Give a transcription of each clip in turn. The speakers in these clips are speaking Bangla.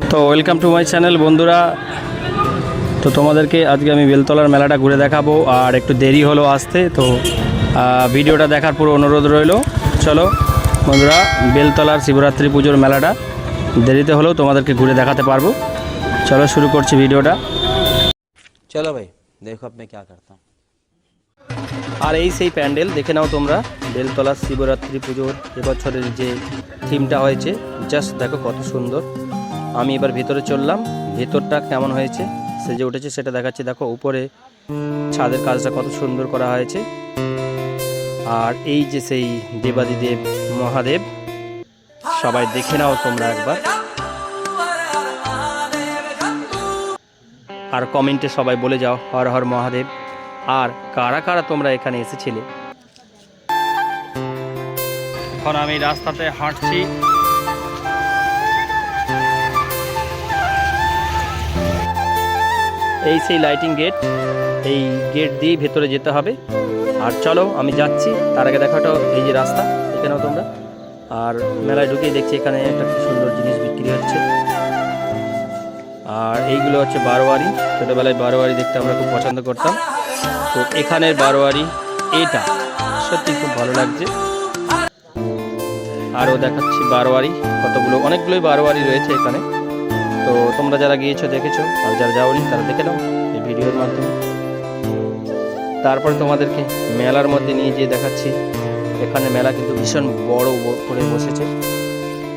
তো ওয়েলকাম টু মাই চ্যানেল বন্ধুরা। তো তোমাদেরকে আজকে আমি বেলতলার মেলাটা ঘুরে দেখাবো, আর একটু দেরি হলো আসতে, তো ভিডিওটা দেখার পুরো অনুরোধ রইল। চলো বন্ধুরা, বেলতলার শিবরাত্রি পুজোর মেলাটা দেরিতে হলেও তোমাদেরকে ঘুরে দেখাতে পারবো। চলো শুরু করছি ভিডিওটা। চলো ভাই দেখো আপনি क्या करता हूँ। আর এই সেই প্যান্ডেল দেখে নাও তোমরা, বেলতলার শিবরাত্রি পুজোর এবছরের যে থিমটা হয়েছে, জাস্ট দেখো কত সুন্দর। আমি এবার ভেতরে চললাম, ভেতরটা কেমন হয়েছে সেজে উঠেছে সেটা দেখাচ্ছি। দেখো উপরে ছাদের কাজটা কত সুন্দর করা হয়েছে। আর এই যে সেই দেবাদিদেব মহাদেব, সবাই দেখে নাও তোমরা একবার, আর কমেন্টে সবাই বলে যাও হর হর মহাদেব। আর কারা কারা তোমরা এখানে এসেছিলে। এখন আমি রাস্তাতে হাঁটছি, এই সেই লাইটিং গেট, এই গেট দিয়ে ভেতরে যেতে হবে। আর চলো আমি যাচ্ছি, তার আগে দেখাটা এই যে রাস্তা দেখে নাও তোমরা। আর মেলায় ঢুকেই দেখছি এখানে একটা কি সুন্দর জিনিস বিক্রি হচ্ছে। আর এইগুলো হচ্ছে বারোয়ারি, ছোটোবেলায় বারোয়ারি দেখতে আমরা খুব পছন্দ করতাম। তো এখানের বারোয়ারি এটা সত্যি খুব ভালো লাগছে। আরও দেখাচ্ছি বারোয়ারি, কতগুলো অনেকগুলোই বারোয়ারি রয়েছে এখানে। তো তোমরা যারা গিয়েছো দেখেছো, আর যারা যাওনি তারা দেখে নাও এই ভিডিওর মাধ্যমে। তারপরে তোমাদেরকে মেলার মধ্যে নিয়ে যেয়ে দেখাচ্ছি। এখানে মেলা কিন্তু ভীষণ বড় করে বসেছে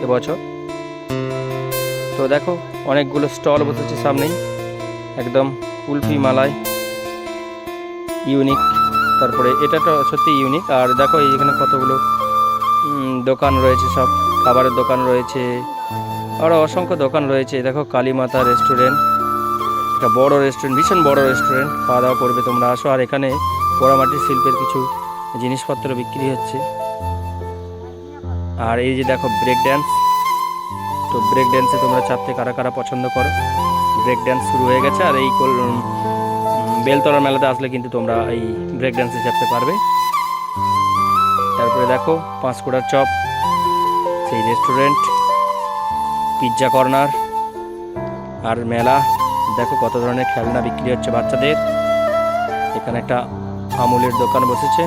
এবছর। তো দেখো অনেকগুলো স্টল বসেছে সামনেই, একদম কুলফি মালাই ইউনিক। তারপরে এটা তো সত্যি ইউনিক। আর দেখো এইখানে কতগুলো দোকান রয়েছে, সব খাবারের দোকান রয়েছে, আরও অসংখ্য দোকান রয়েছে। দেখো কালীমাতা রেস্টুরেন্ট, একটা বড় রেস্টুরেন্ট, ভীষণ বড় রেস্টুরেন্ট। খাওয়া দাওয়া করবে তোমরা আসো। আর এখানে পোড়ামাটির শিল্পের কিছু জিনিসপত্র বিক্রি হচ্ছে। আর এই যে দেখো ব্রেক ড্যান্স, তো ব্রেক ড্যান্সে তোমরা চাপতে কারা কারা পছন্দ করো, ব্রেক ড্যান্স শুরু হয়ে গেছে। আর এই বেলতলার মেলাতে আসলে কিন্তু তোমরা এই ব্রেক ড্যান্সে চাপতে পারবে। তারপরে দেখো পাঁশকুড়ার চপ, সেই রেস্টুরেন্ট, পিৎজা কর্নার, আর মেলা। দেখো কত ধরনের খেলনা বিক্রি হচ্ছে বাচ্চাদের। এখানে একটা আমুলের দোকান বসেছে,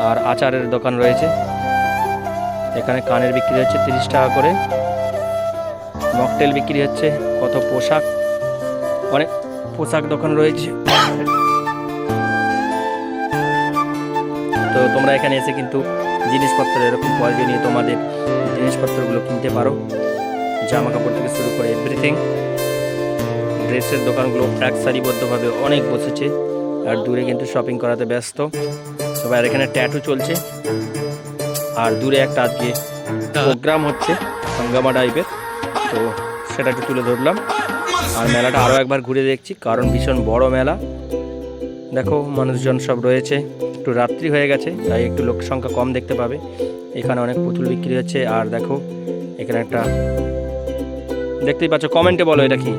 আর আচারের দোকান রয়েছে। এখানে কানের বিক্রি হচ্ছে 30 টাকা করে, মকটেল বিক্রি হচ্ছে, কত পোশাক, অনেক পোশাক দোকান রয়েছে। তো তোমরা এখানে এসে কিন্তু জিনিসপত্র এরকম প্রয়োজনীয় তোমাদের জিনিসপত্রগুলো কিনতে পারো, জামা কাপড় থেকে শুরু করে এভরিথিং। ড্রেসের দোকানগুলো এক সারিবদ্ধভাবে অনেক বসেছে, আর দূরে কিন্তু শপিং করাতে ব্যস্ত সবাই। আর এখানে ট্যাটু চলছে, আর দূরে একটা আজকে প্রোগ্রাম হচ্ছে হাঙ্গামা টাইপের, তো সেটা একটু তুলে ধরলাম। আর মেলাটা আরও একবার ঘুরে দেখছি, কারণ ভীষণ বড় মেলা। দেখো মানুষজন সব রয়েছে, একটু রাত্রি হয়ে গেছে তাই একটু লোক সংখ্যা কম দেখতে পাবে। এখানে অনেক পুতুল বিক্রি হচ্ছে। আর দেখো এখানে একটা দেখতেই পাচ্ছ, কমেন্টে বলো এটা কি,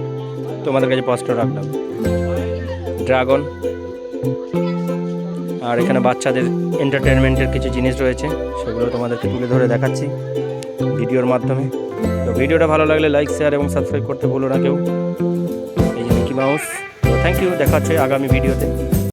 তোমাদের কাছে প্রশ্ন রাখলাম, ড্রাগন। আর এখানে বাচ্চাদের এন্টারটেনমেন্টের কিছু জিনিস রয়েছে, সেগুলো তোমাদেরকে তুলে ধরে দেখাচ্ছি ভিডিওর মাধ্যমে। তো ভিডিওটা ভালো লাগলে লাইক, শেয়ার এবং সাবস্ক্রাইব করতে ভুলো না কেউ। এই যে মিকি মাউস। তো থ্যাংক ইউ, দেখা হচ্ছে আগামী ভিডিওতে।